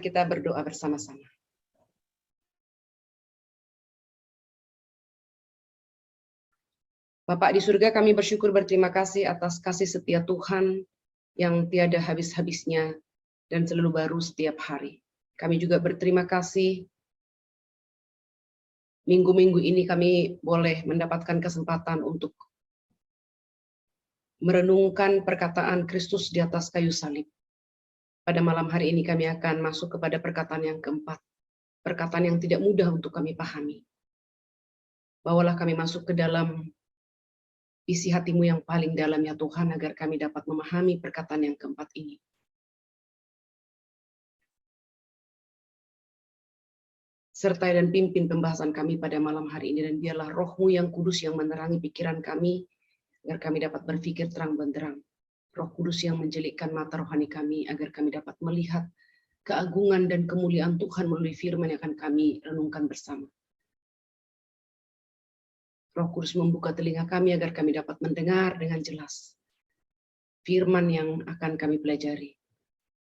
Mari kita berdoa bersama-sama. Bapak di surga, kami bersyukur berterima kasih atas kasih setia Tuhan yang tiada habis-habisnya dan selalu baru setiap hari. Kami juga berterima kasih minggu-minggu ini kami boleh mendapatkan kesempatan untuk merenungkan perkataan Kristus di atas kayu salib. Pada malam hari ini kami akan masuk kepada perkataan yang keempat. Perkataan yang tidak mudah untuk kami pahami. Bawalah kami masuk ke dalam isi hatimu yang paling dalam ya Tuhan, agar kami dapat memahami perkataan yang keempat ini. Sertai dan pimpin pembahasan kami pada malam hari ini, dan biarlah roh-Mu yang kudus yang menerangi pikiran kami, agar kami dapat berpikir terang benderang. Roh Kudus yang menjelikkan mata rohani kami, agar kami dapat melihat keagungan dan kemuliaan Tuhan melalui firman yang akan kami renungkan bersama. Roh Kudus membuka telinga kami agar kami dapat mendengar dengan jelas firman yang akan kami pelajari.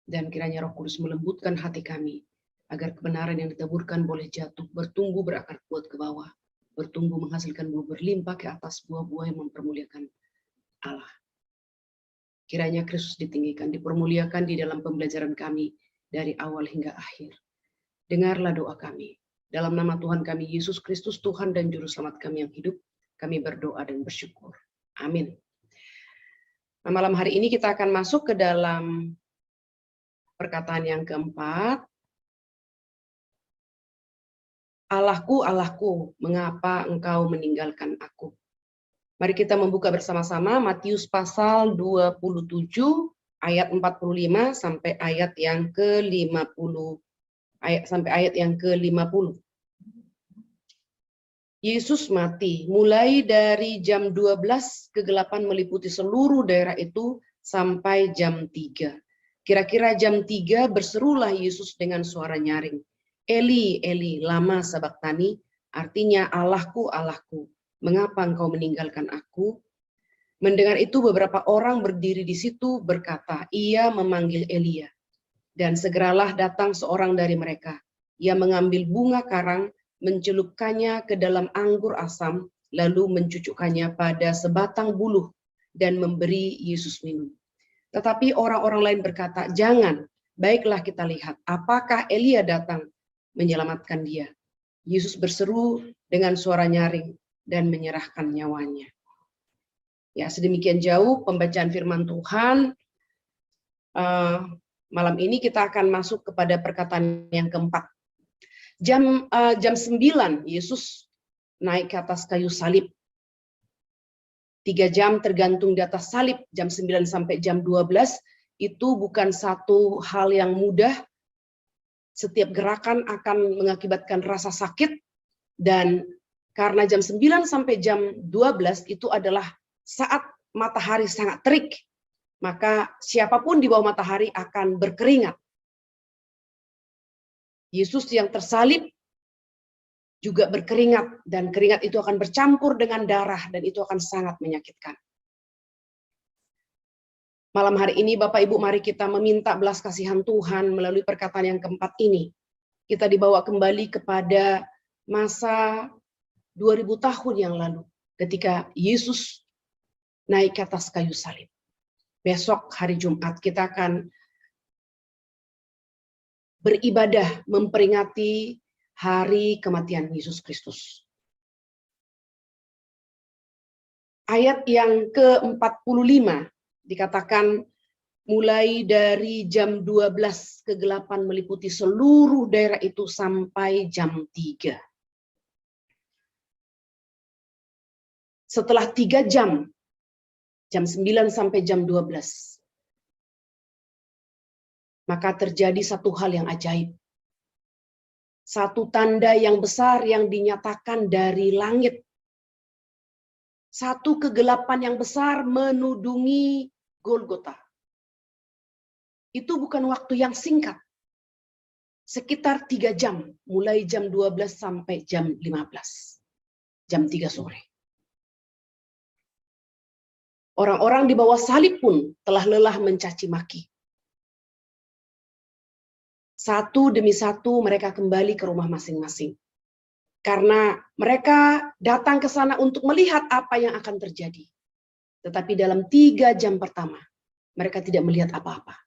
Dan kiranya Roh Kudus melembutkan hati kami, agar kebenaran yang ditaburkan boleh jatuh, bertumbuh, berakar kuat ke bawah, bertumbuh menghasilkan buah berlimpah ke atas, buah-buah yang mempermuliakan Allah. Kiranya Kristus ditinggikan, dipermuliakan di dalam pembelajaran kami dari awal hingga akhir. Dengarlah doa kami. Dalam nama Tuhan kami, Yesus Kristus, Tuhan dan Juru Selamat kami yang hidup, kami berdoa dan bersyukur. Amin. Nah, malam hari ini kita akan masuk ke dalam perkataan yang keempat. Allahku, Allahku, mengapa engkau meninggalkan aku? Mari kita membuka bersama-sama Matius pasal 27 ayat 45 sampai ayat yang ke-50. Sampai ayat yang ke-50. Yesus mati. Mulai dari jam 12 kegelapan meliputi seluruh daerah itu sampai jam 3. Kira-kira jam 3 berserulah Yesus dengan suara nyaring. Eli, Eli, lama sabachthani, artinya Allahku, Allahku, mengapa engkau meninggalkan aku? Mendengar itu beberapa orang berdiri di situ berkata, ia memanggil Elia. Dan segeralah datang seorang dari mereka. Ia mengambil bunga karang, mencelupkannya ke dalam anggur asam, lalu mencucukkannya pada sebatang buluh dan memberi Yesus minum. Tetapi orang-orang lain berkata, jangan, baiklah kita lihat, apakah Elia datang menyelamatkan dia. Yesus berseru dengan suara nyaring dan menyerahkan nyawanya. Ya, sedemikian jauh pembacaan firman Tuhan. Malam ini kita akan masuk kepada perkataan yang keempat. Jam 9 Yesus naik ke atas kayu salib. 3 jam tergantung di atas salib, jam 9 sampai jam 12 itu bukan satu hal yang mudah. Setiap gerakan akan mengakibatkan rasa sakit, dan karena jam 9 sampai jam 12 itu adalah saat matahari sangat terik. Maka siapapun di bawah matahari akan berkeringat. Yesus yang tersalib juga berkeringat, dan keringat itu akan bercampur dengan darah, dan itu akan sangat menyakitkan. Malam hari ini Bapak Ibu, mari kita meminta belas kasihan Tuhan melalui perkataan yang keempat ini. Kita dibawa kembali kepada masa 2000 tahun yang lalu, ketika Yesus naik ke atas kayu salib. Besok hari Jumat kita akan beribadah memperingati hari kematian Yesus Kristus. Ayat yang ke-45 dikatakan, mulai dari jam 12 kegelapan meliputi seluruh daerah itu sampai jam 3. Setelah 3 jam, jam 9 sampai jam 12, maka terjadi satu hal yang ajaib. Satu tanda yang besar yang dinyatakan dari langit. Satu kegelapan yang besar menudungi Golgota. Itu bukan waktu yang singkat. Sekitar 3 jam, mulai jam 12 sampai jam 15. Jam 3 sore. Orang-orang di bawah salib pun telah lelah mencaci maki. Satu demi satu mereka kembali ke rumah masing-masing. Karena mereka datang ke sana untuk melihat apa yang akan terjadi. Tetapi dalam 3 jam pertama, mereka tidak melihat apa-apa.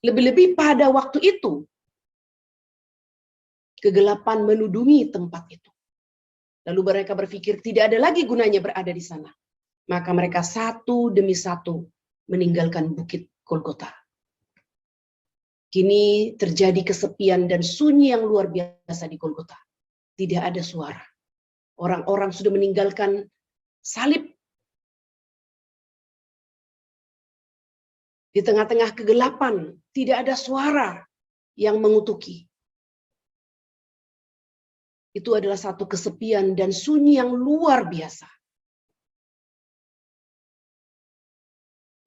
Lebih-lebih pada waktu itu, kegelapan menudungi tempat itu. Lalu mereka berpikir tidak ada lagi gunanya berada di sana. Maka mereka satu demi satu meninggalkan bukit Golgota. Kini terjadi kesepian dan sunyi yang luar biasa di Golgota. Tidak ada suara. Orang-orang sudah meninggalkan salib. Di tengah-tengah kegelapan, tidak ada suara yang mengutuki. Itu adalah satu kesepian dan sunyi yang luar biasa.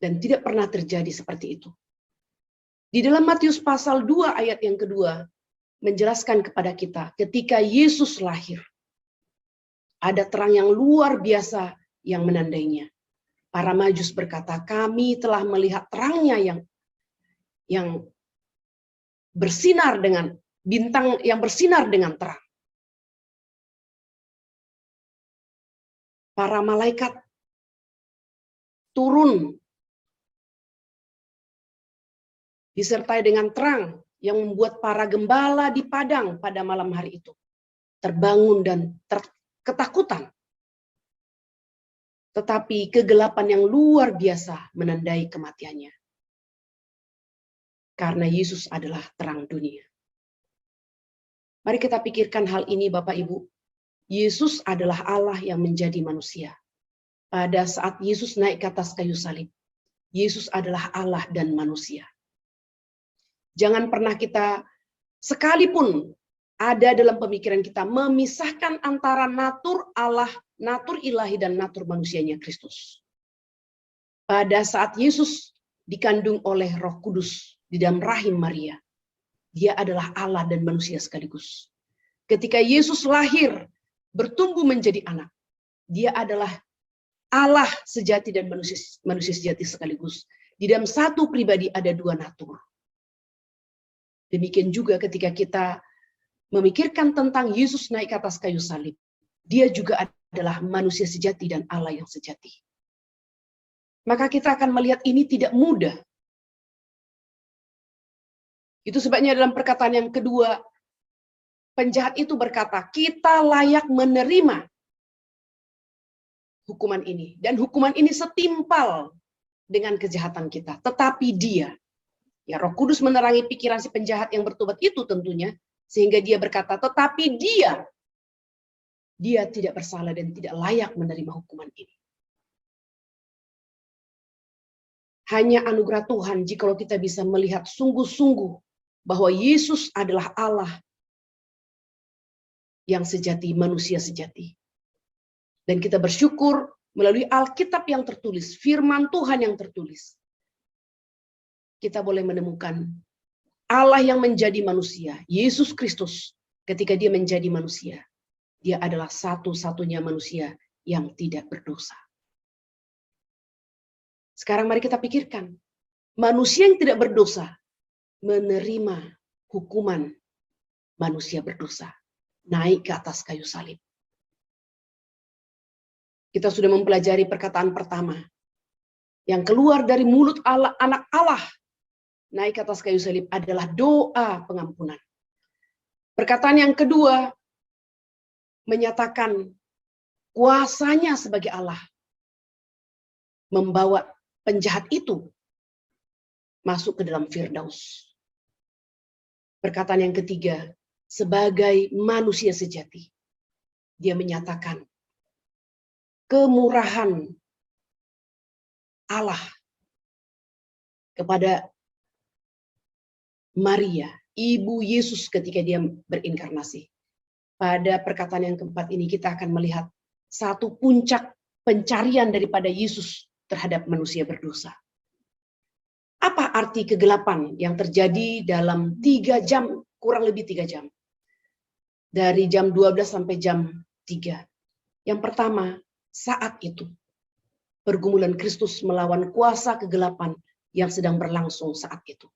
Dan tidak pernah terjadi seperti itu. Di dalam Matius pasal 2 ayat yang kedua, menjelaskan kepada kita ketika Yesus lahir, ada terang yang luar biasa yang menandainya. Para Majus berkata, kami telah melihat terangnya yang bersinar dengan bintang yang bersinar dengan terang. Para malaikat turun disertai dengan terang yang membuat para gembala di padang pada malam hari itu terbangun dan ketakutan. Tetapi kegelapan yang luar biasa menandai kematiannya. Karena Yesus adalah terang dunia. Mari kita pikirkan hal ini Bapak Ibu. Yesus adalah Allah yang menjadi manusia. Pada saat Yesus naik ke atas kayu salib, Yesus adalah Allah dan manusia. Jangan pernah kita sekalipun ada dalam pemikiran kita memisahkan antara natur Allah, natur ilahi dan natur manusianya Kristus. Pada saat Yesus dikandung oleh Roh Kudus di dalam rahim Maria, dia adalah Allah dan manusia sekaligus. Ketika Yesus lahir, bertumbuh menjadi anak, dia adalah Allah sejati dan manusia sejati sekaligus. Di dalam satu pribadi ada dua natur. Demikian juga ketika kita memikirkan tentang Yesus naik ke atas kayu salib, dia juga adalah manusia sejati dan Allah yang sejati. Maka kita akan melihat ini tidak mudah. Itu sebabnya dalam perkataan yang kedua, penjahat itu berkata, kita layak menerima hukuman ini. Dan hukuman ini setimpal dengan kejahatan kita. Tetapi dia, ya Roh Kudus menerangi pikiran si penjahat yang bertobat itu tentunya, sehingga dia berkata, tetapi dia tidak bersalah dan tidak layak menerima hukuman ini. Hanya anugerah Tuhan jikalau kita bisa melihat sungguh-sungguh bahwa Yesus adalah Allah yang sejati, manusia sejati. Dan kita bersyukur melalui Alkitab yang tertulis, firman Tuhan yang tertulis. Kita boleh menemukan Allah yang menjadi manusia, Yesus Kristus, ketika dia menjadi manusia, dia adalah satu-satunya manusia yang tidak berdosa. Sekarang mari kita pikirkan, manusia yang tidak berdosa menerima hukuman manusia berdosa, naik ke atas kayu salib. Kita sudah mempelajari perkataan pertama, yang keluar dari mulut Allah, anak Allah, naik ke atas kayu salib adalah doa pengampunan. Perkataan yang kedua menyatakan kuasanya sebagai Allah membawa penjahat itu masuk ke dalam Firdaus. Perkataan yang ketiga, sebagai manusia sejati, dia menyatakan kemurahan Allah kepada Maria, ibu Yesus ketika dia berinkarnasi. Pada perkataan yang keempat ini kita akan melihat satu puncak pencarian daripada Yesus terhadap manusia berdosa. Apa arti kegelapan yang terjadi dalam 3 jam, kurang lebih 3 jam? Dari jam 12 sampai jam 3. Yang pertama, saat itu pergumulan Kristus melawan kuasa kegelapan yang sedang berlangsung saat itu.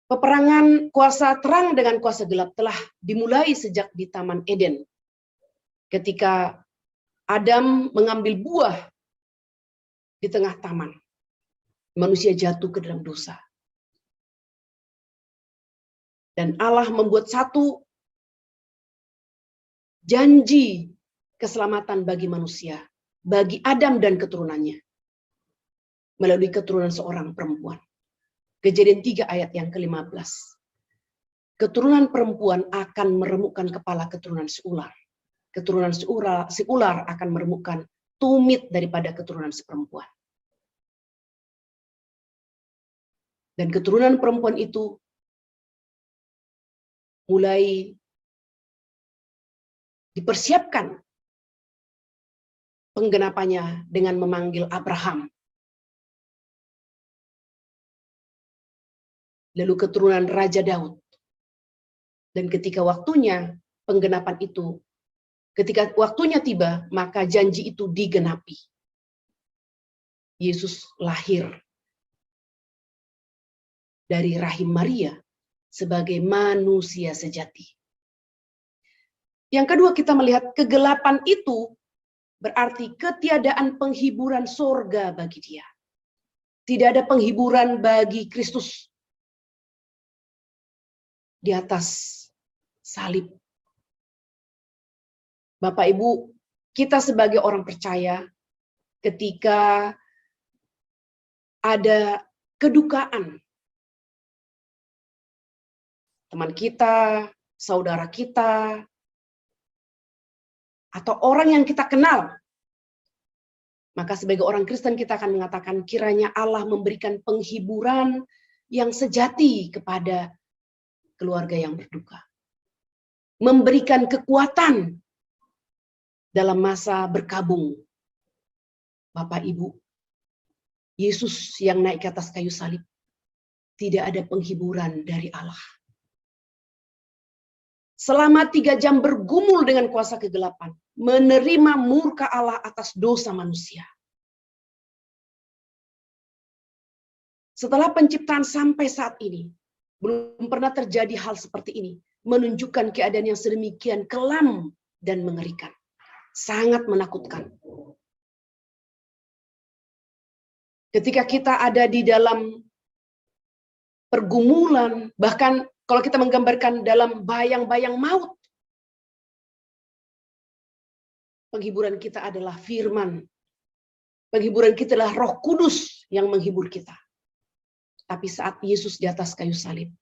Peperangan kuasa terang dengan kuasa gelap telah dimulai sejak di Taman Eden. Ketika Adam mengambil buah di tengah taman, manusia jatuh ke dalam dosa. Dan Allah membuat satu janji keselamatan bagi manusia, bagi Adam dan keturunannya, melalui keturunan seorang perempuan. Kejadian 3 ayat yang ke-15. Keturunan perempuan akan meremukkan kepala keturunan si ular. Keturunan si ular akan meremukkan tumit daripada keturunan si perempuan. Dan keturunan perempuan itu mulai dipersiapkan penggenapannya dengan memanggil Abraham. Lalu keturunan Raja Daud. Dan ketika waktunya penggenapan itu, ketika waktunya tiba, maka janji itu digenapi. Yesus lahir dari rahim Maria sebagai manusia sejati. Yang kedua, kita melihat kegelapan itu berarti ketiadaan penghiburan sorga bagi dia. Tidak ada penghiburan bagi Kristus di atas salib. Bapak Ibu, kita sebagai orang percaya, ketika ada kedukaan, teman kita, saudara kita, atau orang yang kita kenal, maka sebagai orang Kristen kita akan mengatakan kiranya Allah memberikan penghiburan yang sejati kepada keluarga yang berduka. Memberikan kekuatan dalam masa berkabung. Bapak Ibu, Yesus yang naik ke atas kayu salib, tidak ada penghiburan dari Allah. Selama 3 jam bergumul dengan kuasa kegelapan, menerima murka Allah atas dosa manusia. Setelah penciptaan sampai saat ini, belum pernah terjadi hal seperti ini, menunjukkan keadaan yang sedemikian kelam dan mengerikan. Sangat menakutkan. Ketika kita ada di dalam pergumulan, bahkan kalau kita menggambarkan dalam bayang-bayang maut, penghiburan kita adalah firman. Penghiburan kita adalah Roh Kudus yang menghibur kita. Tapi saat Yesus di atas kayu salib,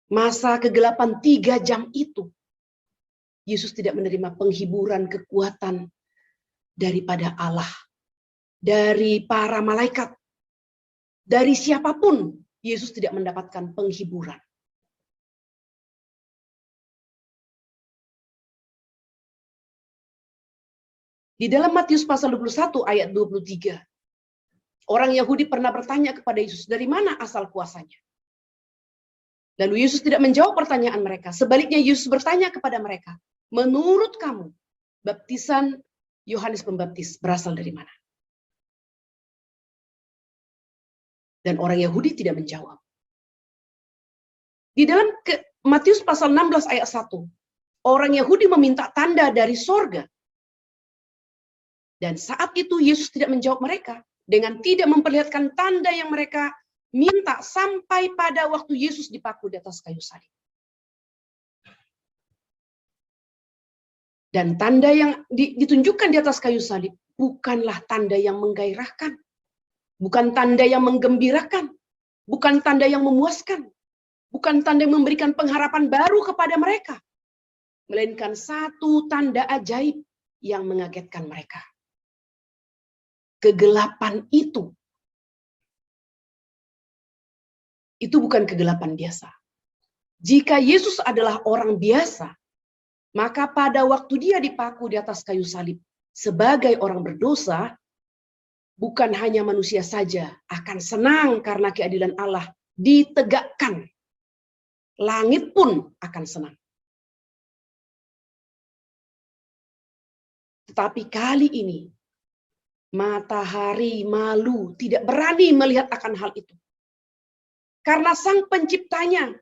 masa kegelapan 3 jam itu, Yesus tidak menerima penghiburan kekuatan daripada Allah, dari para malaikat, dari siapapun. Yesus tidak mendapatkan penghiburan. Di dalam Matius pasal 21 ayat 23, orang Yahudi pernah bertanya kepada Yesus, dari mana asal kuasanya? Lalu Yesus tidak menjawab pertanyaan mereka. Sebaliknya Yesus bertanya kepada mereka, menurut kamu, baptisan Yohanes Pembaptis berasal dari mana? Dan orang Yahudi tidak menjawab. Di dalam Matius pasal 16 ayat 1, orang Yahudi meminta tanda dari sorga. Dan saat itu Yesus tidak menjawab mereka dengan tidak memperlihatkan tanda yang mereka minta sampai pada waktu Yesus dipaku di atas kayu salib. Dan tanda yang ditunjukkan di atas kayu salib bukanlah tanda yang menggairahkan, bukan tanda yang menggembirakan, bukan tanda yang memuaskan, bukan tanda yang memberikan pengharapan baru kepada mereka, melainkan satu tanda ajaib yang mengagetkan mereka. Kegelapan itu bukan kegelapan biasa. Jika Yesus adalah orang biasa, maka pada waktu dia dipaku di atas kayu salib sebagai orang berdosa, bukan hanya manusia saja akan senang karena keadilan Allah ditegakkan. Langit pun akan senang. Tetapi kali ini, matahari malu tidak berani melihat akan hal itu. Karena Sang Penciptanya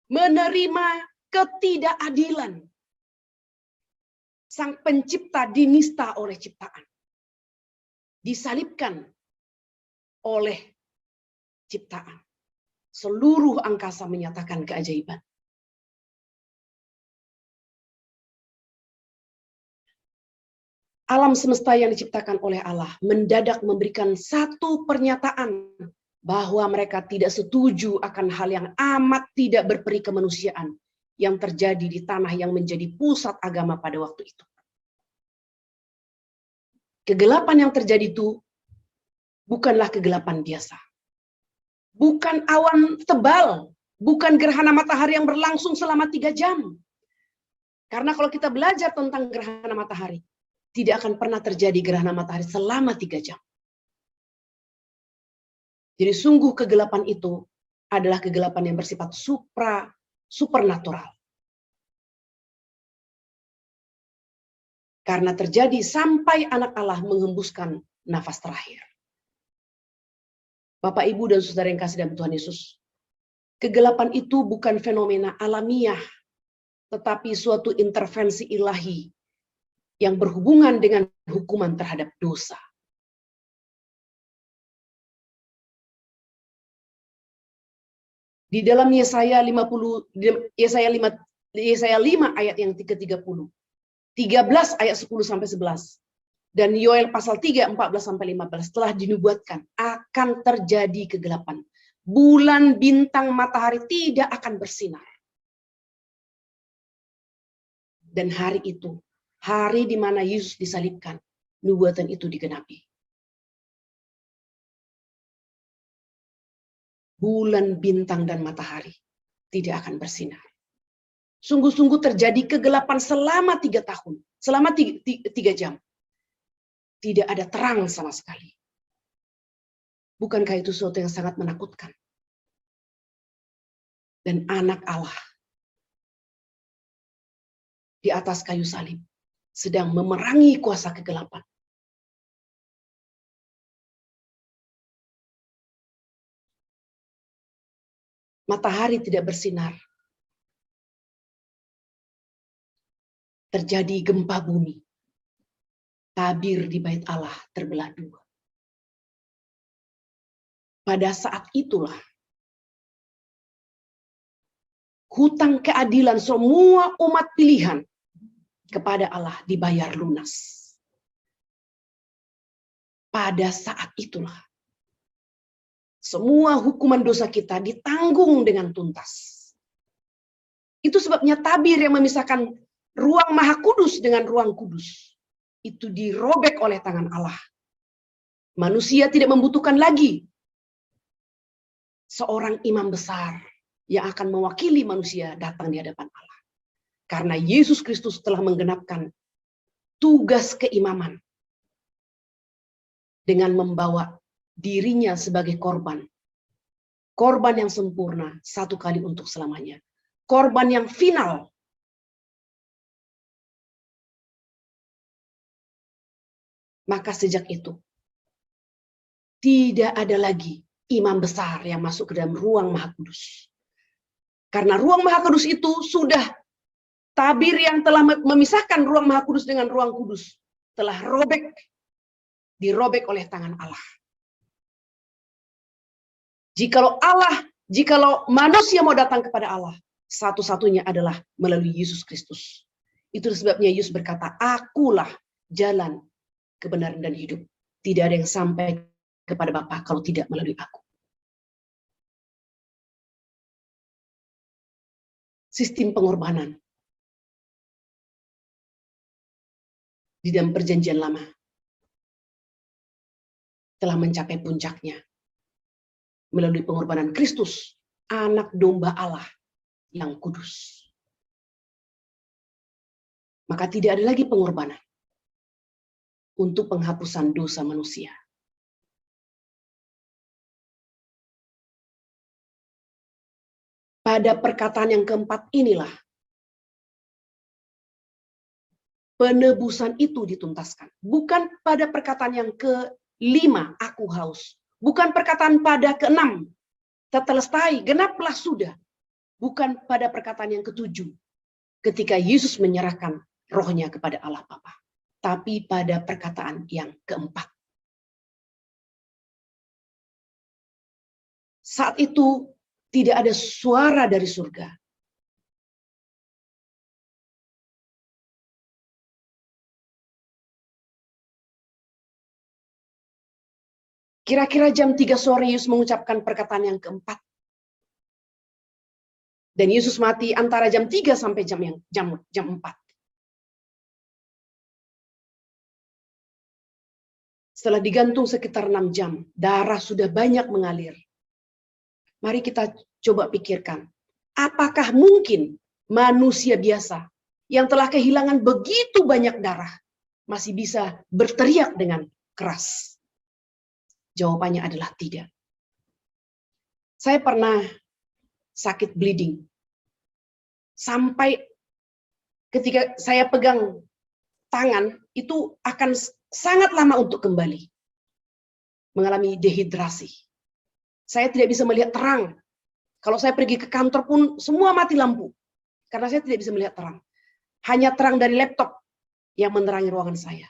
menerima ketidakadilan. Sang Pencipta dinista oleh ciptaan. Disalibkan oleh ciptaan. Seluruh angkasa menyatakan keajaiban. Alam semesta yang diciptakan oleh Allah mendadak memberikan satu pernyataan bahwa mereka tidak setuju akan hal yang amat tidak berperi kemanusiaan yang terjadi di tanah yang menjadi pusat agama pada waktu itu. Kegelapan yang terjadi itu bukanlah kegelapan biasa. Bukan awan tebal, bukan gerhana matahari yang berlangsung selama 3 jam. Karena kalau kita belajar tentang gerhana matahari, tidak akan pernah terjadi gerhana matahari selama 3 jam. Jadi sungguh kegelapan itu adalah kegelapan yang bersifat supernatural. Karena terjadi sampai anak Allah menghembuskan nafas terakhir. Bapak, Ibu, dan saudara yang kasih dalam Tuhan Yesus, kegelapan itu bukan fenomena alamiah, tetapi suatu intervensi ilahi yang berhubungan dengan hukuman terhadap dosa. Di dalam Yesaya 5 ayat yang ke-30. 13 ayat 10 sampai 11. Dan Yoel pasal 3 14 sampai 15 telah dinubuatkan akan terjadi kegelapan. Bulan, bintang, matahari tidak akan bersinar. Dan hari itu, hari di mana Yesus disalibkan, nubuatan itu digenapi. Bulan, bintang, dan matahari tidak akan bersinar. Sungguh-sungguh terjadi kegelapan selama 3 tahun, selama 3 jam. Tidak ada terang sama sekali. Bukankah itu sesuatu yang sangat menakutkan? Dan anak Allah di atas kayu salib sedang memerangi kuasa kegelapan. Matahari tidak bersinar. Terjadi gempa bumi. Tabir di bait Allah terbelah 2. Pada saat itulah hutang keadilan semua umat pilihan kepada Allah dibayar lunas. Pada saat itulah semua hukuman dosa kita ditanggung dengan tuntas. Itu sebabnya tabir yang memisahkan ruang Maha Kudus dengan ruang kudus itu dirobek oleh tangan Allah. Manusia tidak membutuhkan lagi seorang imam besar yang akan mewakili manusia datang di hadapan Allah. Karena Yesus Kristus telah menggenapkan tugas keimaman dengan membawa dirinya sebagai korban. Korban yang sempurna satu kali untuk selamanya. Korban yang final. Maka sejak itu, tidak ada lagi imam besar yang masuk ke dalam ruang Maha Kudus. Karena ruang Maha Kudus itu sudah tabir yang telah memisahkan ruang Maha Kudus dengan ruang kudus. Telah dirobek oleh tangan Allah. Jikalau manusia mau datang kepada Allah, satu-satunya adalah melalui Yesus Kristus. Itu sebabnya Yesus berkata, akulah jalan, kebenaran, dan hidup. Tidak ada yang sampai kepada Bapa kalau tidak melalui aku. Sistem pengorbanan di dalam perjanjian lama telah mencapai puncaknya melalui pengorbanan Kristus, anak domba Allah yang kudus. Maka tidak ada lagi pengorbanan untuk penghapusan dosa manusia. Pada perkataan yang keempat inilah penebusan itu dituntaskan. Bukan pada perkataan yang kelima, aku haus. Bukan perkataan pada keenam, tetelestai, genaplah sudah. Bukan pada perkataan yang ketujuh, ketika Yesus menyerahkan rohnya kepada Allah Bapa, tapi pada perkataan yang keempat. Saat itu tidak ada suara dari surga. Kira-kira jam 3 sore Yesus mengucapkan perkataan yang keempat. Dan Yesus mati antara jam 3 sampai jam 4. Setelah digantung sekitar 6 jam, darah sudah banyak mengalir. Mari kita coba pikirkan, apakah mungkin manusia biasa yang telah kehilangan begitu banyak darah masih bisa berteriak dengan keras? Jawabannya adalah tidak. Saya pernah sakit bleeding. Sampai ketika saya pegang tangan, itu akan sangat lama untuk kembali. Mengalami dehidrasi. Saya tidak bisa melihat terang. Kalau saya pergi ke kantor pun semua mati lampu. Karena saya tidak bisa melihat terang. Hanya terang dari laptop yang menerangi ruangan saya.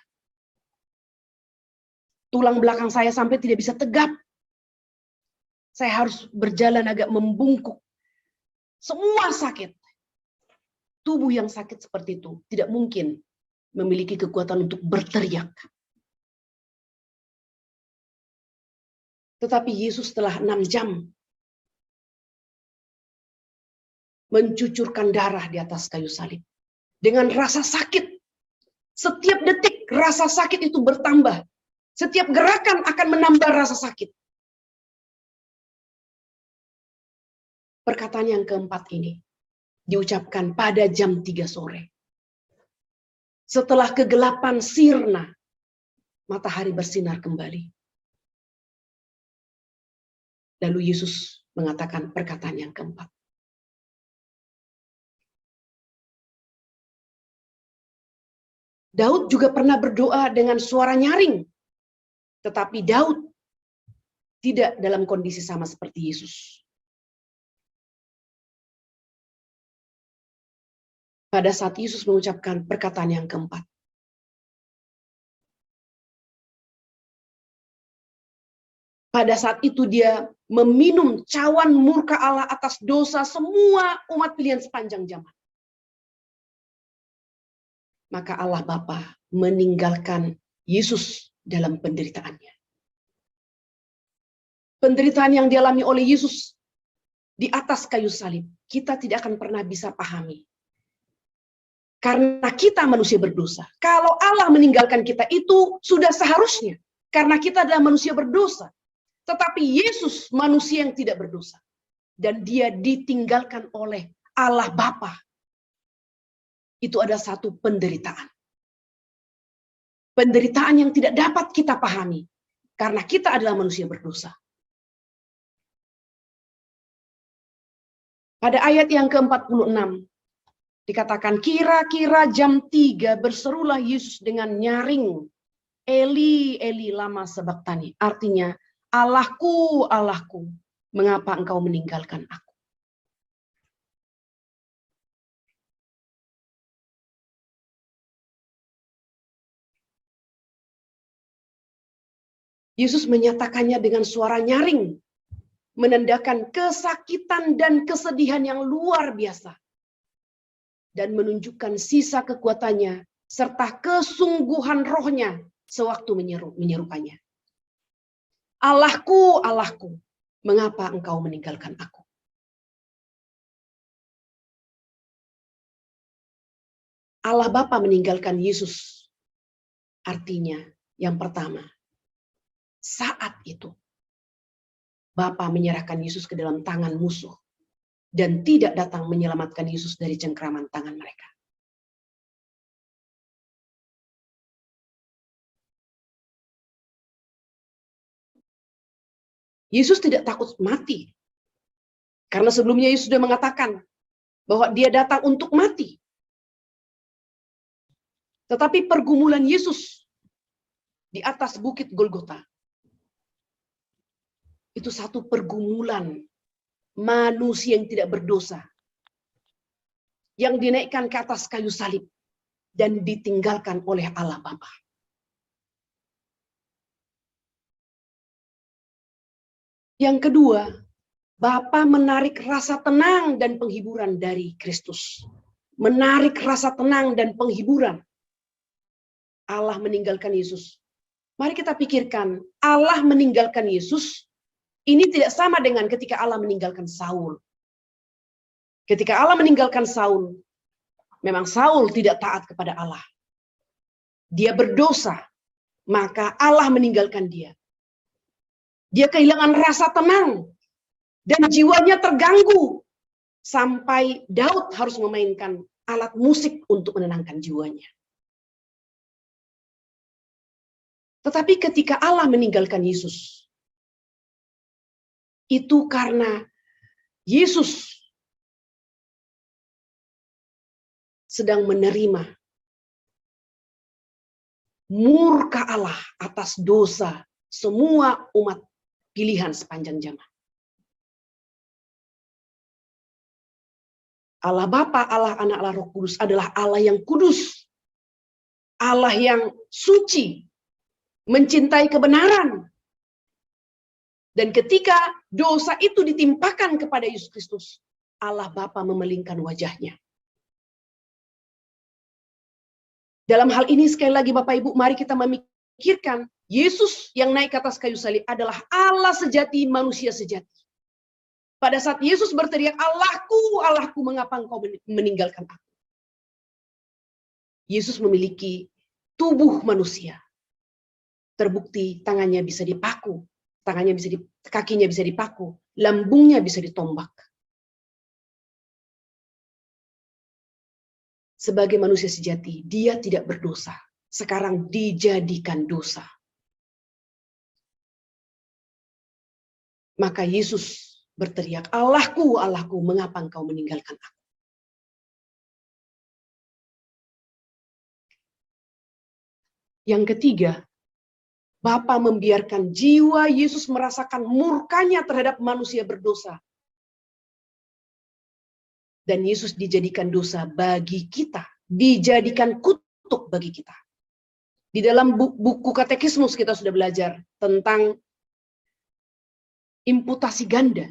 Tulang belakang saya sampai tidak bisa tegap. Saya harus berjalan agak membungkuk. Semua sakit. Tubuh yang sakit seperti itu tidak mungkin memiliki kekuatan untuk berteriak. Tetapi Yesus setelah 6 jam mencucurkan darah di atas kayu salib. Dengan rasa sakit. Setiap detik rasa sakit itu bertambah. Setiap gerakan akan menambah rasa sakit. Perkataan yang keempat ini diucapkan pada jam 3 sore. Setelah kegelapan sirna, matahari bersinar kembali. Lalu Yesus mengatakan perkataan yang keempat. Daud juga pernah berdoa dengan suara nyaring. Tetapi Daud tidak dalam kondisi sama seperti Yesus. Pada saat Yesus mengucapkan perkataan yang keempat. Pada saat itu dia meminum cawan murka Allah atas dosa semua umat pilihan sepanjang zaman. Maka Allah Bapa meninggalkan Yesus dalam penderitaannya. Penderitaan yang dialami oleh Yesus di atas kayu salib, kita tidak akan pernah bisa pahami. Karena kita manusia berdosa. Kalau Allah meninggalkan kita itu sudah seharusnya. Karena kita adalah manusia berdosa. Tetapi Yesus manusia yang tidak berdosa. Dan dia ditinggalkan oleh Allah Bapa. Itu ada satu penderitaan. Penderitaan yang tidak dapat kita pahami. Karena kita adalah manusia berdosa. Pada ayat yang ke-46, dikatakan kira-kira jam 3 berserulah Yesus dengan nyaring. Eli, Eli lama sabachthani. Artinya, Allahku, Allahku, mengapa engkau meninggalkan aku? Yesus menyatakannya dengan suara nyaring, menandakan kesakitan dan kesedihan yang luar biasa, dan menunjukkan sisa kekuatannya serta kesungguhan rohnya sewaktu menyerukannya. Allahku, Allahku, mengapa engkau meninggalkan aku? Allah Bapa meninggalkan Yesus. Artinya, yang pertama, saat itu Bapa menyerahkan Yesus ke dalam tangan musuh dan tidak datang menyelamatkan Yesus dari cengkraman tangan mereka. Yesus tidak takut mati. Karena sebelumnya Yesus sudah mengatakan bahwa dia datang untuk mati. Tetapi pergumulan Yesus di atas bukit Golgota itu satu pergumulan manusia yang tidak berdosa, yang dinaikkan ke atas kayu salib dan ditinggalkan oleh Allah Bapa. Yang kedua, Bapa menarik rasa tenang dan penghiburan dari Kristus. Menarik rasa tenang dan penghiburan. Allah meninggalkan Yesus. Mari kita pikirkan, Allah meninggalkan Yesus, ini tidak sama dengan ketika Allah meninggalkan Saul. Ketika Allah meninggalkan Saul, memang Saul tidak taat kepada Allah. Dia berdosa, maka Allah meninggalkan dia. Dia kehilangan rasa tenang dan jiwanya terganggu sampai Daud harus memainkan alat musik untuk menenangkan jiwanya. Tetapi ketika Allah meninggalkan Yesus, itu karena Yesus sedang menerima murka Allah atas dosa semua umat pilihan sepanjang zaman. Allah Bapa, Allah Anak, Allah Roh Kudus adalah Allah yang kudus. Allah yang suci, mencintai kebenaran. Dan ketika dosa itu ditimpakan kepada Yesus Kristus, Allah Bapa memelingkan wajahnya. Dalam hal ini sekali lagi Bapak Ibu, mari kita memikirkan Yesus yang naik ke atas kayu salib adalah Allah sejati, manusia sejati. Pada saat Yesus berteriak, Allahku, Allahku, mengapa engkau meninggalkan aku? Yesus memiliki tubuh manusia. Terbukti tangannya bisa dipaku, kakinya bisa dipaku, lambungnya bisa ditombak. Sebagai manusia sejati, dia tidak berdosa. Sekarang dijadikan dosa. Maka Yesus berteriak, Allahku, Allahku, mengapa engkau meninggalkan aku? Yang ketiga, Bapa membiarkan jiwa Yesus merasakan murkanya terhadap manusia berdosa. Dan Yesus dijadikan dosa bagi kita. Dijadikan kutuk bagi kita. Di dalam buku katekismus kita sudah belajar tentang imputasi ganda.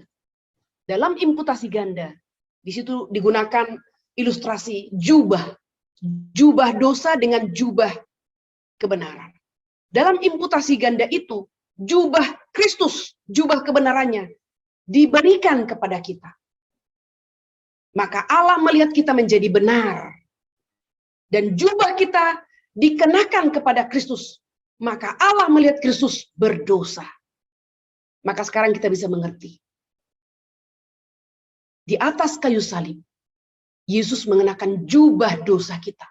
Dalam imputasi ganda, di situ digunakan ilustrasi jubah. Jubah dosa dengan jubah kebenaran. Dalam imputasi ganda itu, jubah Kristus, jubah kebenarannya, diberikan kepada kita. Maka Allah melihat kita menjadi benar. Dan jubah kita dikenakan kepada Kristus. Maka Allah melihat Kristus berdosa. Maka sekarang kita bisa mengerti. Di atas kayu salib, Yesus mengenakan jubah dosa kita.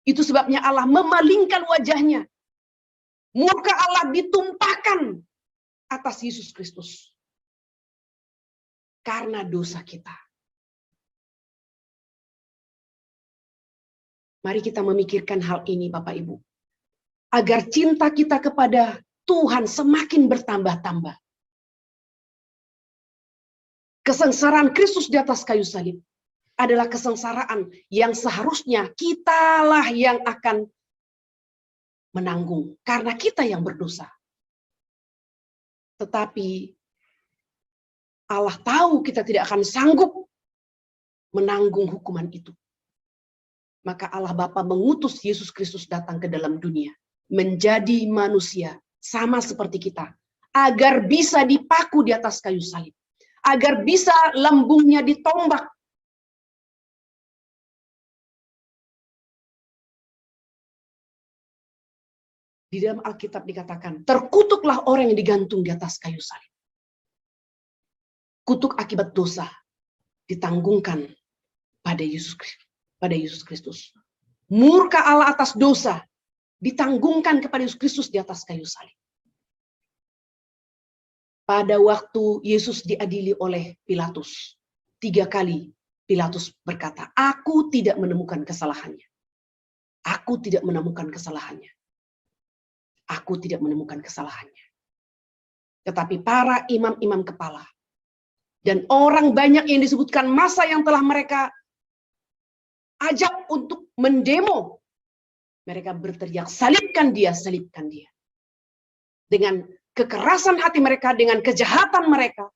Itu sebabnya Allah memalingkan wajahnya. Murka Allah ditumpahkan atas Yesus Kristus. Karena dosa kita. Mari kita memikirkan hal ini Bapak Ibu. Agar cinta kita kepada Tuhan semakin bertambah-tambah. Kesengsaraan Kristus di atas kayu salib adalah kesengsaraan yang seharusnya kitalah yang akan menanggung. Karena kita yang berdosa. Tetapi Allah tahu kita tidak akan sanggup menanggung hukuman itu. Maka Allah Bapa mengutus Yesus Kristus datang ke dalam dunia. Menjadi manusia sama seperti kita. Agar bisa dipaku di atas kayu salib. Agar bisa lambungnya ditombak. Di dalam Alkitab dikatakan, terkutuklah orang yang digantung di atas kayu salib. Kutuk akibat dosa ditanggungkan pada Yesus Kristus. Murka Allah atas dosa ditanggungkan kepada Yesus Kristus di atas kayu salib. Pada waktu Yesus diadili oleh Pilatus, 3 kali Pilatus berkata, aku tidak menemukan kesalahannya. Aku tidak menemukan kesalahannya. Aku tidak menemukan kesalahannya. Tetapi para imam-imam kepala Dan orang banyak yang disebutkan masa yang telah mereka ajak untuk mendemo. Mereka berteriak, salibkan dia, salibkan dia. Dengan kekerasan hati mereka, dengan kejahatan mereka,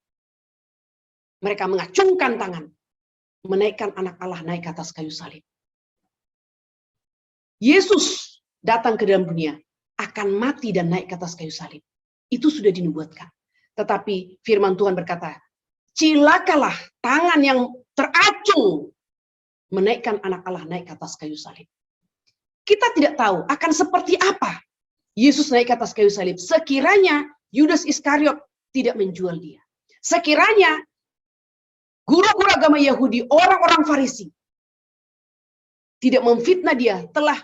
mereka mengacungkan tangan, menaikkan anak Allah naik ke atas kayu salib. Yesus datang ke dalam dunia, akan mati dan naik ke atas kayu salib. Itu sudah dinubuatkan. Tetapi firman Tuhan berkata, cilakalah tangan yang teracung menaikkan anak Allah naik ke atas kayu salib. Kita tidak tahu akan seperti apa Yesus naik ke atas kayu salib. Sekiranya Yudas Iskariot tidak menjual dia. Sekiranya guru-guru agama Yahudi, orang-orang Farisi tidak memfitnah dia, telah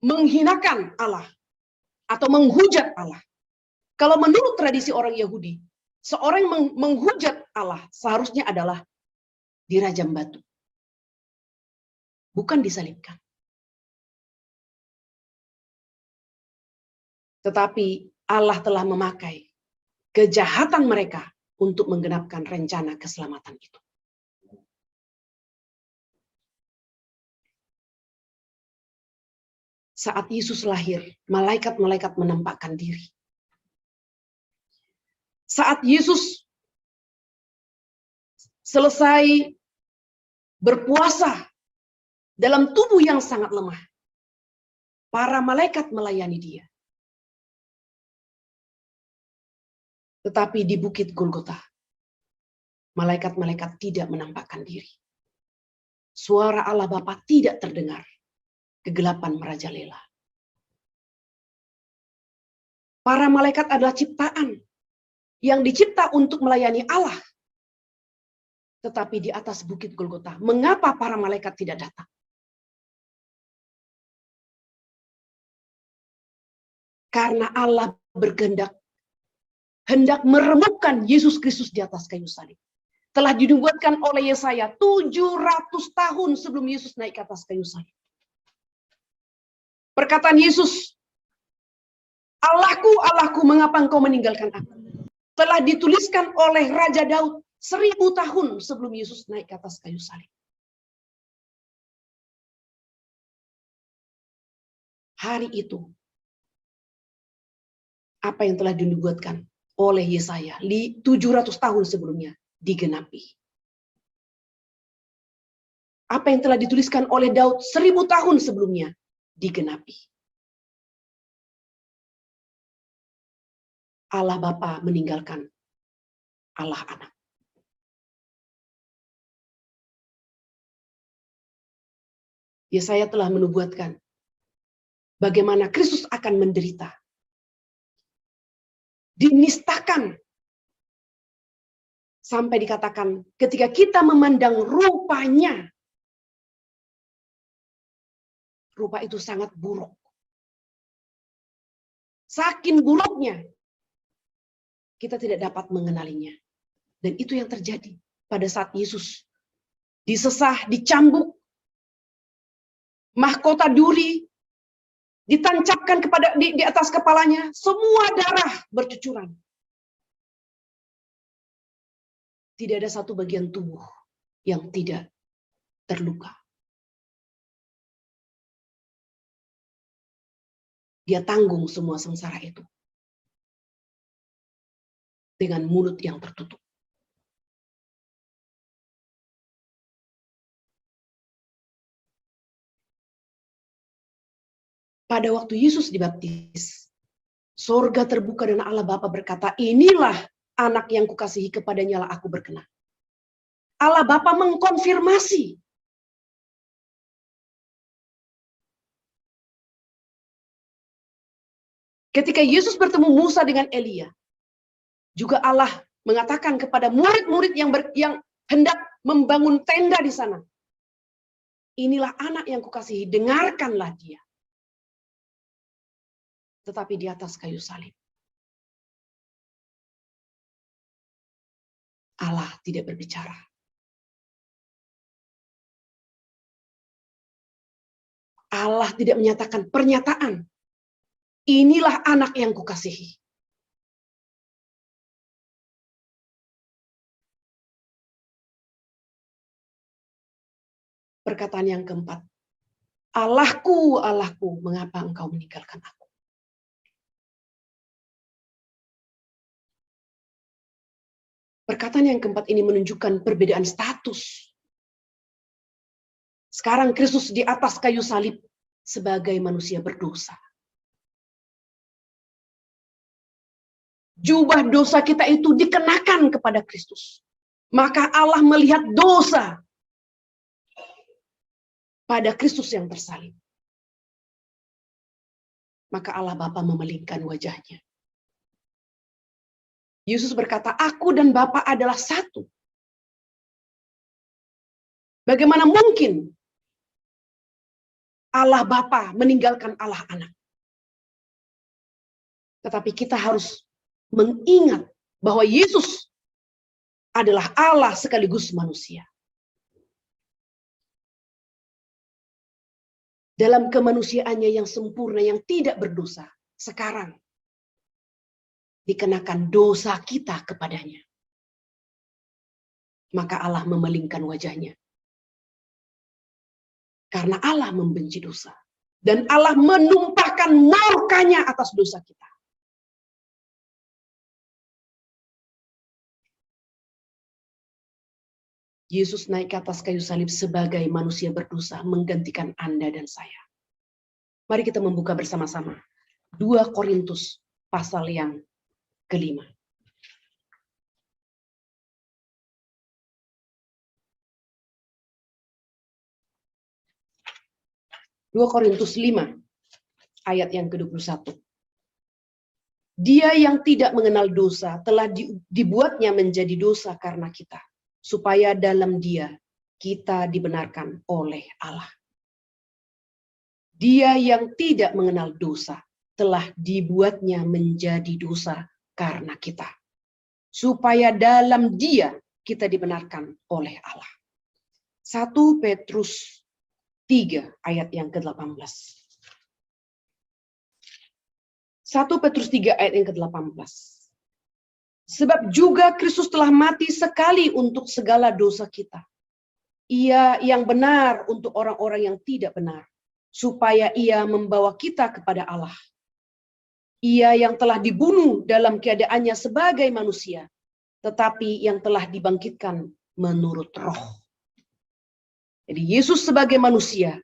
menghinakan Allah atau menghujat Allah. Kalau menurut tradisi orang Yahudi, seorang yang menghujat Allah seharusnya adalah dirajam batu, bukan disalibkan. Tetapi Allah telah memakai kejahatan mereka untuk menggenapkan rencana keselamatan itu. Saat Yesus lahir, malaikat-malaikat menampakkan diri. Saat Yesus selesai berpuasa dalam tubuh yang sangat lemah, para malaikat melayani dia. Tetapi di Bukit Golgota, malaikat-malaikat tidak menampakkan diri. Suara Allah Bapa tidak terdengar. Kegelapan merajalela. Para malaikat adalah ciptaan yang dicipta untuk melayani Allah. Tetapi di atas Bukit Golgota, mengapa para malaikat tidak datang? Karena Allah berkehendak hendak meremukkan Yesus Kristus di atas kayu salib. Telah dinubuatkan oleh Yesaya 700 tahun sebelum Yesus naik ke atas kayu salib. Perkataan Yesus, Allahku, Allahku, mengapa engkau meninggalkan aku? Telah dituliskan oleh Raja Daud 1000 tahun sebelum Yesus naik ke atas kayu salib. Hari itu, apa yang telah dinubuatkan oleh Yesaya 700 tahun sebelumnya digenapi. Apa yang telah dituliskan oleh Daud 1000 tahun sebelumnya digenapi. Allah Bapa meninggalkan Allah Anak. Yesaya telah menubuatkan bagaimana Kristus akan menderita. Dinistakan. Sampai dikatakan ketika kita memandang rupanya, rupa itu sangat buruk. Saking buruknya, kita tidak dapat mengenalinya. Dan itu yang terjadi pada saat Yesus disesah, dicambuk, mahkota duri ditancapkan di atas kepalanya, semua darah bercucuran. Tidak ada satu bagian tubuh yang tidak terluka. Dia tanggung semua sengsara itu dengan mulut yang tertutup. Pada waktu Yesus dibaptis, sorga terbuka dan Allah Bapa berkata, inilah anak yang kukasihi, kepadanya lah aku berkenan. Allah Bapa mengkonfirmasi. Ketika Yesus bertemu Musa dengan Elia, juga Allah mengatakan kepada murid-murid yang hendak membangun tenda di sana, inilah anak yang kukasihi, dengarkanlah dia. Tetapi di atas kayu salib, Allah tidak berbicara. Allah tidak menyatakan pernyataan, inilah anak yang kukasihi. Perkataan yang keempat, Allahku, Allahku, mengapa engkau meninggalkan aku? Perkataan yang keempat ini menunjukkan perbedaan status. Sekarang Kristus di atas kayu salib sebagai manusia berdosa. Jubah dosa kita itu dikenakan kepada Kristus. Maka Allah melihat dosa pada Kristus yang tersalib. Maka Allah Bapa memalingkan wajahnya. Yesus berkata, aku dan Bapa adalah satu. Bagaimana mungkin Allah Bapa meninggalkan Allah Anak? Tetapi kita harus mengingat bahwa Yesus adalah Allah sekaligus manusia. Dalam kemanusiaannya yang sempurna, yang tidak berdosa, sekarang dikenakan dosa kita kepadanya. Maka Allah memalingkan wajahnya. Karena Allah membenci dosa. Dan Allah menumpahkan murkanya atas dosa kita. Yesus naik ke atas kayu salib sebagai manusia berdosa, menggantikan Anda dan saya. Mari kita membuka bersama-sama 2 Korintus pasal yang ke-5. Dua Korintus 5 ayat yang ke-21. Dia yang tidak mengenal dosa telah dibuatnya menjadi dosa karena kita, supaya dalam Dia kita dibenarkan oleh Allah. Dia yang tidak mengenal dosa telah dibuatnya menjadi dosa karena kita, supaya dalam Dia kita dibenarkan oleh Allah. 1 Petrus 3 ayat yang ke-18. 1 Petrus 3 ayat yang ke-18. Sebab juga Kristus telah mati sekali untuk segala dosa kita. Ia yang benar untuk orang-orang yang tidak benar, supaya Ia membawa kita kepada Allah. Ia yang telah dibunuh dalam keadaannya sebagai manusia, tetapi yang telah dibangkitkan menurut roh. Jadi Yesus sebagai manusia,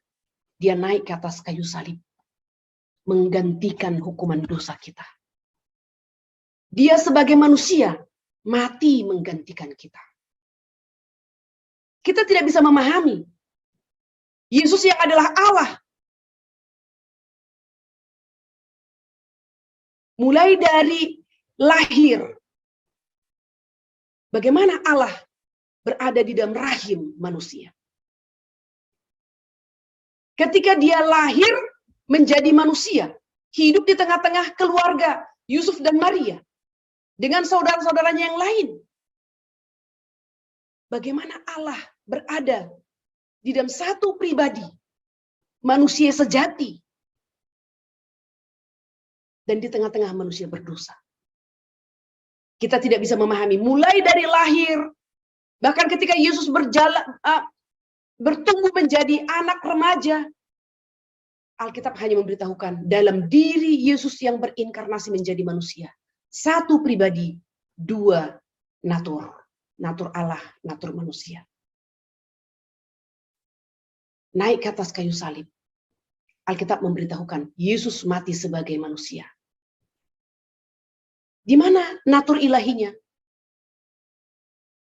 Dia naik ke atas kayu salib, menggantikan hukuman dosa kita. Dia sebagai manusia, mati menggantikan kita. Kita tidak bisa memahami Yesus yang adalah Allah, mulai dari lahir. Bagaimana Allah berada di dalam rahim manusia? Ketika Dia lahir menjadi manusia, hidup di tengah-tengah keluarga Yusuf dan Maria, dengan saudara-saudaranya yang lain. Bagaimana Allah berada di dalam satu pribadi, manusia sejati, dan di tengah-tengah manusia berdosa. Kita tidak bisa memahami, mulai dari lahir, bahkan ketika Yesus bertumbuh menjadi anak remaja, Alkitab hanya memberitahukan dalam diri Yesus yang berinkarnasi menjadi manusia. Satu pribadi, 2 natur. Natur Allah, natur manusia. Naik ke atas kayu salib. Alkitab memberitahukan Yesus mati sebagai manusia. Di mana natur ilahinya?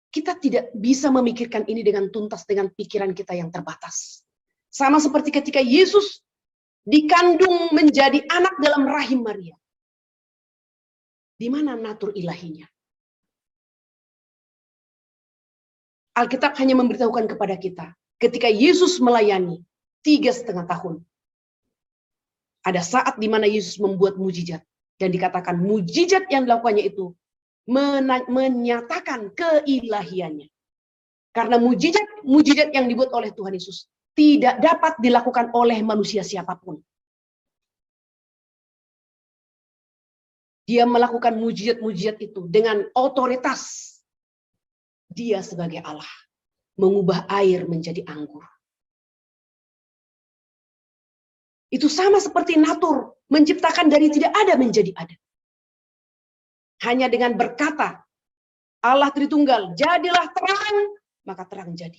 Kita tidak bisa memikirkan ini dengan tuntas dengan pikiran kita yang terbatas. Sama seperti ketika Yesus dikandung menjadi anak dalam rahim Maria. Di mana natur ilahinya? Alkitab hanya memberitahukan kepada kita, ketika Yesus melayani 3,5 tahun, ada saat di mana Yesus membuat mujizat, dan dikatakan mujizat yang dilakukannya itu menyatakan keilahiannya. Karena mujizat yang dibuat oleh Tuhan Yesus tidak dapat dilakukan oleh manusia siapapun. Dia melakukan mujizat-mujizat itu dengan otoritas. Dia sebagai Allah mengubah air menjadi anggur. Itu sama seperti natur, menciptakan dari tidak ada menjadi ada. Hanya dengan berkata, Allah Tritunggal, jadilah terang, maka terang jadi.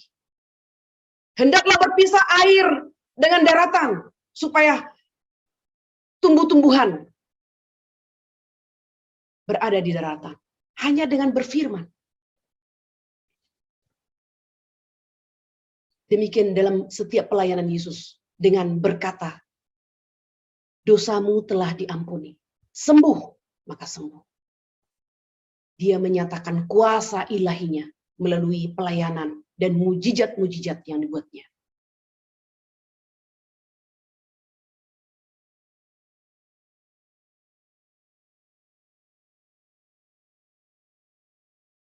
Hendaklah berpisah air dengan daratan, supaya tumbuh-tumbuhan berada di daratan. Hanya dengan berfirman. Demikian dalam setiap pelayanan Yesus, dengan berkata, dosamu telah diampuni. Sembuh, maka sembuh. Dia menyatakan kuasa ilahinya melalui pelayanan dan mujizat-mujizat yang dibuatnya.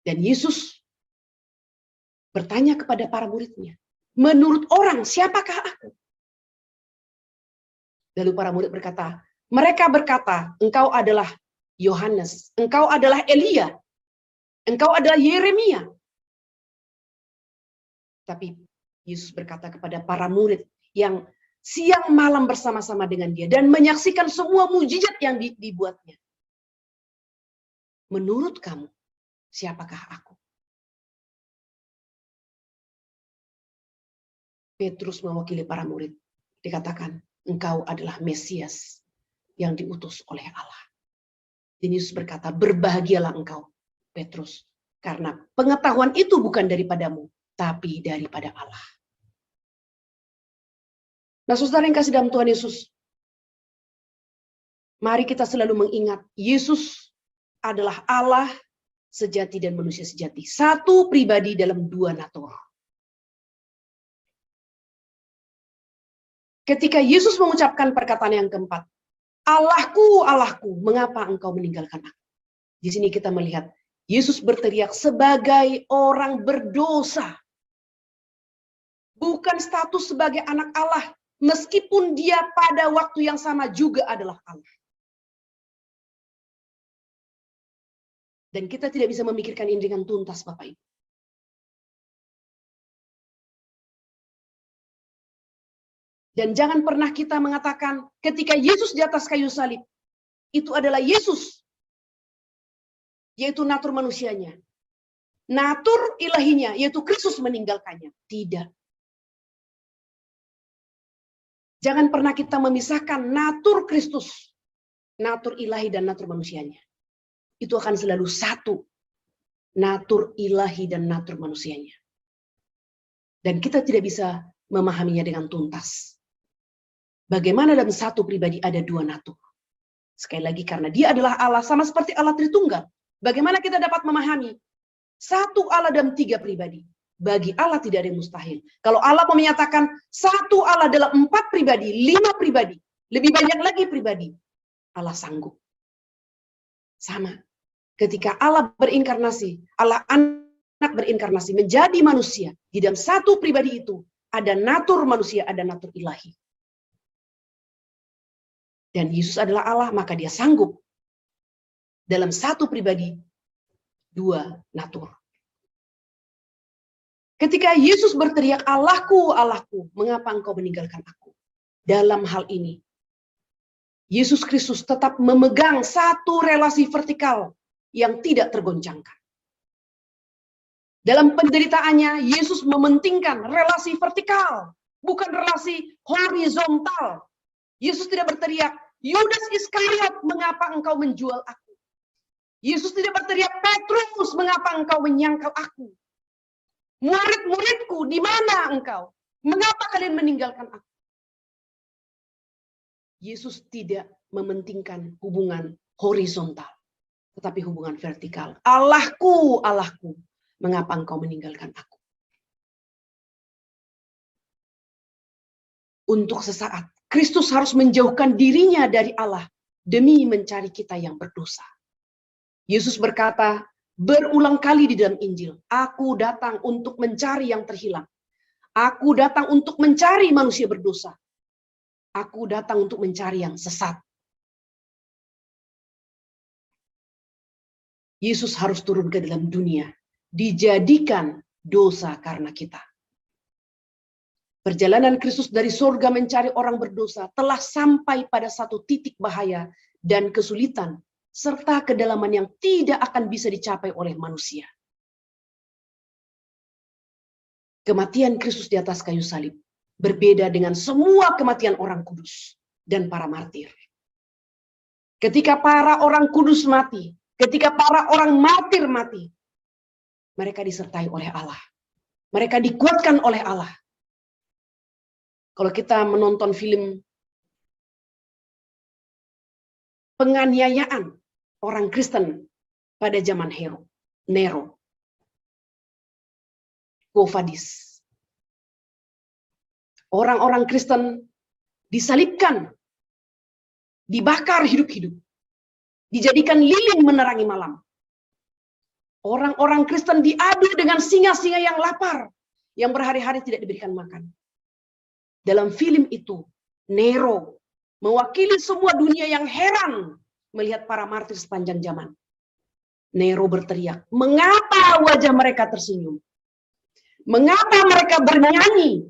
Dan Yesus bertanya kepada para muridnya, menurut orang siapakah aku? Lalu para murid berkata, mereka berkata, engkau adalah Yohanes, engkau adalah Elia, engkau adalah Yeremia. Tapi Yesus berkata kepada para murid yang siang malam bersama-sama dengan dia dan menyaksikan semua mujizat yang dibuatnya. Menurut kamu, siapakah aku? Petrus mewakili para murid. Dikatakan, engkau adalah Mesias yang diutus oleh Allah. Dan Yesus berkata, berbahagialah engkau, Petrus, karena pengetahuan itu bukan daripadamu, tapi daripada Allah. Nah, saudara yang kasih dalam Tuhan Yesus, mari kita selalu mengingat, Yesus adalah Allah sejati dan manusia sejati. Satu pribadi dalam dua natur. Ketika Yesus mengucapkan perkataan yang keempat, Allahku, Allahku, mengapa engkau meninggalkan aku? Di sini kita melihat Yesus berteriak sebagai orang berdosa. Bukan status sebagai anak Allah, meskipun dia pada waktu yang sama juga adalah Allah. Dan kita tidak bisa memikirkan ini dengan tuntas, Bapak Ibu. Dan jangan pernah kita mengatakan ketika Yesus di atas kayu salib, itu adalah Yesus, yaitu natur manusianya. Natur ilahinya, yaitu Kristus meninggalkannya. Tidak. Jangan pernah kita memisahkan natur Kristus, natur ilahi dan natur manusianya. Itu akan selalu satu. Natur ilahi dan natur manusianya. Dan kita tidak bisa memahaminya dengan tuntas. Bagaimana dalam satu pribadi ada dua natur. Sekali lagi karena dia adalah Allah sama seperti Allah Tritunggal. Bagaimana kita dapat memahami satu Allah dalam tiga pribadi? Bagi Allah tidak ada yang mustahil. Kalau Allah mau menyatakan satu Allah dalam 4 pribadi, 5 pribadi, lebih banyak lagi pribadi, Allah sanggup. Sama. Ketika Allah berinkarnasi, Allah anak berinkarnasi menjadi manusia, di dalam satu pribadi itu ada natur manusia, ada natur ilahi. Dan Yesus adalah Allah, maka dia sanggup dalam satu pribadi, dua natur. Ketika Yesus berteriak, Allahku, Allahku, mengapa engkau meninggalkan aku? Dalam hal ini, Yesus Kristus tetap memegang satu relasi vertikal yang tidak tergoncangkan. Dalam penderitaannya, Yesus mementingkan relasi vertikal, bukan relasi horizontal. Yesus tidak berteriak, Yudas Iskariot, mengapa engkau menjual aku? Yesus tidak berteriak, Petrus, mengapa engkau menyangkal aku? Murid-muridku, di mana engkau? Mengapa kalian meninggalkan aku? Yesus tidak mementingkan hubungan horizontal, tetapi hubungan vertikal. Allahku, Allahku, mengapa engkau meninggalkan aku? Untuk sesaat, Kristus harus menjauhkan dirinya dari Allah demi mencari kita yang berdosa. Yesus berkata berulang kali di dalam Injil, aku datang untuk mencari yang terhilang. Aku datang untuk mencari manusia berdosa. Aku datang untuk mencari yang sesat. Yesus harus turun ke dalam dunia, dijadikan dosa karena kita. Perjalanan Kristus dari surga mencari orang berdosa telah sampai pada satu titik bahaya dan kesulitan, serta kedalaman yang tidak akan bisa dicapai oleh manusia. Kematian Kristus di atas kayu salib berbeda dengan semua kematian orang kudus dan para martir. Ketika para orang kudus mati, ketika para orang martir mati, mereka disertai oleh Allah. Mereka dikuatkan oleh Allah. Kalau kita menonton film penganiayaan orang Kristen pada zaman Nero, Quo Vadis. Orang-orang Kristen disalibkan, dibakar hidup-hidup, dijadikan lilin menerangi malam. Orang-orang Kristen diadu dengan singa-singa yang lapar, yang berhari-hari tidak diberikan makan. Dalam film itu, Nero mewakili semua dunia yang heran melihat para martir sepanjang zaman. Nero berteriak, mengapa wajah mereka tersenyum? Mengapa mereka bernyanyi?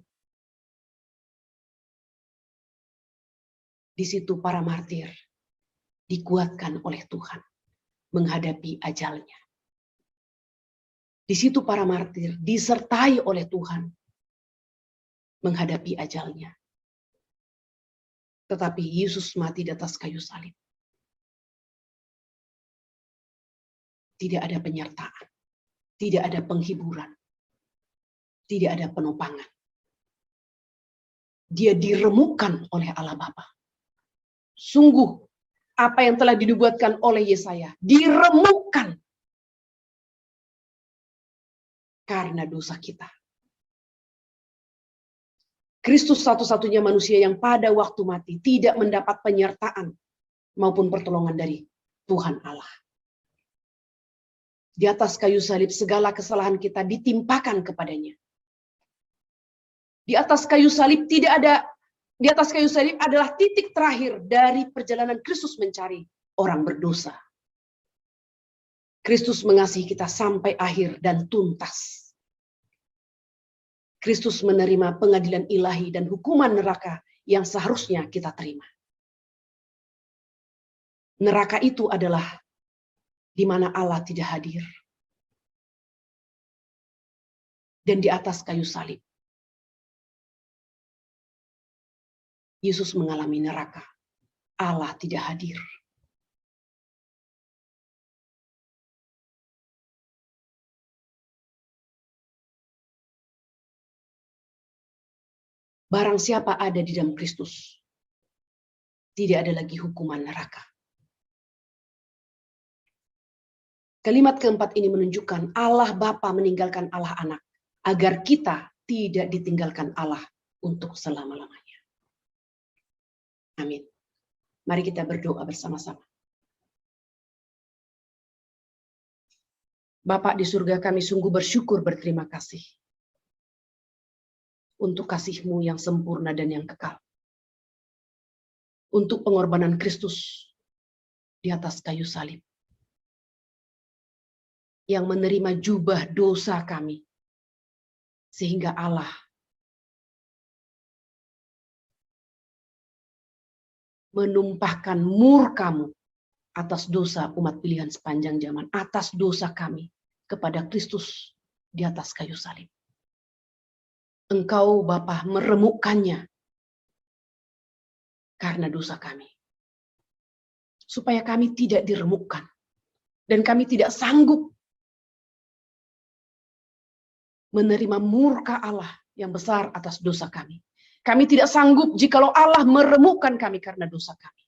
Di situ para martir dikuatkan oleh Tuhan menghadapi ajalnya. Di situ para martir disertai oleh Tuhan menghadapi ajalnya. Tetapi Yesus mati di atas kayu salib. Tidak ada penyertaan, tidak ada penghiburan, tidak ada penopangan. Dia diremukkan oleh Allah Bapa. Sungguh, apa yang telah dinubuatkan oleh Yesaya, diremukkan karena dosa kita. Kristus satu-satunya manusia yang pada waktu mati tidak mendapat penyertaan maupun pertolongan dari Tuhan Allah. Di atas kayu salib segala kesalahan kita ditimpakan kepadanya. Di atas kayu salib adalah titik terakhir dari perjalanan Kristus mencari orang berdosa. Kristus mengasihi kita sampai akhir dan tuntas. Kristus menerima pengadilan ilahi dan hukuman neraka yang seharusnya kita terima. Neraka itu adalah di mana Allah tidak hadir. Dan di atas kayu salib, Yesus mengalami neraka. Allah tidak hadir. Barang siapa ada di dalam Kristus, tidak ada lagi hukuman neraka. Kalimat keempat ini menunjukkan Allah Bapa meninggalkan Allah Anak, agar kita tidak ditinggalkan Allah untuk selama-lamanya. Amin. Mari kita berdoa bersama-sama. Bapa di surga, kami sungguh bersyukur, berterima kasih untuk kasih-Mu yang sempurna dan yang kekal. Untuk pengorbanan Kristus di atas kayu salib. Yang menerima jubah dosa kami. Sehingga Allah menumpahkan murka-Mu atas dosa umat pilihan sepanjang zaman. Atas dosa kami kepada Kristus di atas kayu salib. Engkau Bapa meremukkannya karena dosa kami. Supaya kami tidak diremukkan. Dan kami tidak sanggup menerima murka Allah yang besar atas dosa kami. Kami tidak sanggup jikalau Allah meremukkan kami karena dosa kami.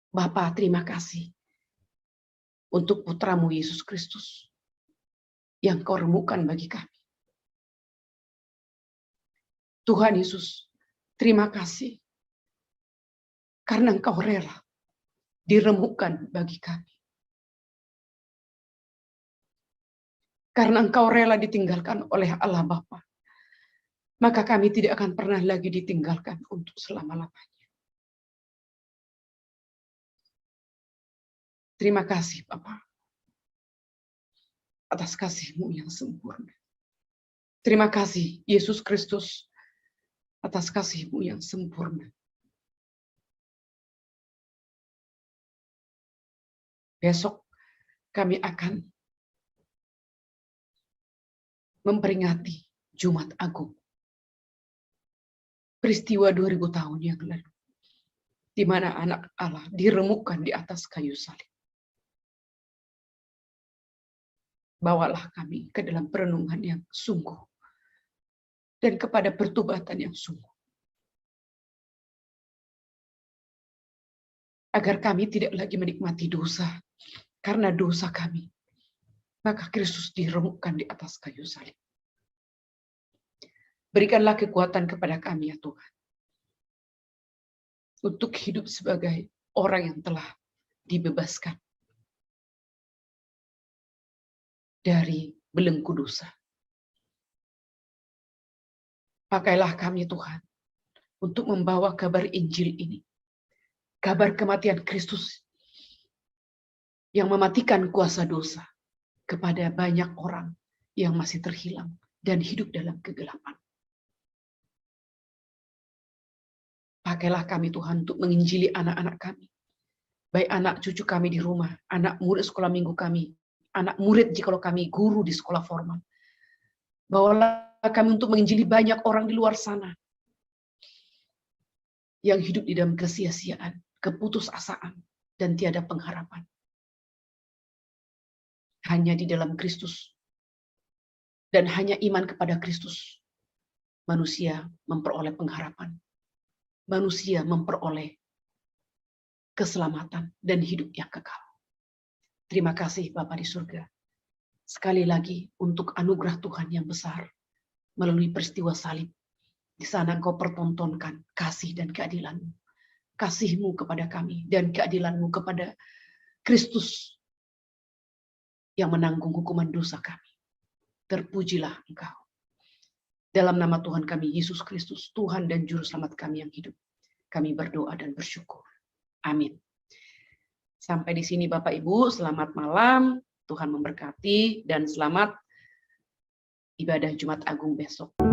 Bapa, terima kasih untuk putra-Mu Yesus Kristus yang Kau remukkan bagi kami. Tuhan Yesus, terima kasih karena Engkau rela diremukkan bagi kami. Karena Engkau rela ditinggalkan oleh Allah Bapa, maka kami tidak akan pernah lagi ditinggalkan untuk selama-lamanya. Terima kasih Bapa atas kasih-Mu yang sempurna. Terima kasih Yesus Kristus atas kasih-Mu yang sempurna. Besok kami akan memperingati Jumat Agung. Peristiwa 2000 tahun yang lalu, di mana anak Allah diremukkan di atas kayu salib. Bawalah kami ke dalam perenungan yang sungguh dan kepada pertobatan yang sungguh. Agar kami tidak lagi menikmati dosa karena dosa kami. Maka Kristus diremukkan di atas kayu salib. Berikanlah kekuatan kepada kami ya Tuhan, untuk hidup sebagai orang yang telah dibebaskan dari belenggu dosa. Pakailah kami Tuhan, untuk membawa kabar Injil ini. Kabar kematian Kristus yang mematikan kuasa dosa kepada banyak orang yang masih terhilang dan hidup dalam kegelapan. Pakailah kami Tuhan untuk menginjili anak-anak kami. Baik anak cucu kami di rumah, anak murid sekolah minggu kami, anak murid jikalau kami guru di sekolah formal. Bawalah kami untuk menginjili banyak orang di luar sana yang hidup di dalam kesia-siaan, keputusasaan, dan tiada pengharapan. Hanya di dalam Kristus dan hanya iman kepada Kristus, manusia memperoleh pengharapan. Manusia memperoleh keselamatan dan hidup yang kekal. Terima kasih Bapa di surga. Sekali lagi untuk anugerah Tuhan yang besar melalui peristiwa salib. Di sana Engkau pertontonkan kasih dan keadilan-Mu. Kasih-Mu kepada kami dan keadilan-Mu kepada Kristus yang menanggung hukuman dosa kami. Terpujilah Engkau. Dalam nama Tuhan kami, Yesus Kristus, Tuhan dan Juru Selamat kami yang hidup, kami berdoa dan bersyukur. Amin. Sampai di sini Bapak Ibu, selamat malam, Tuhan memberkati, dan selamat ibadah Jumat Agung besok.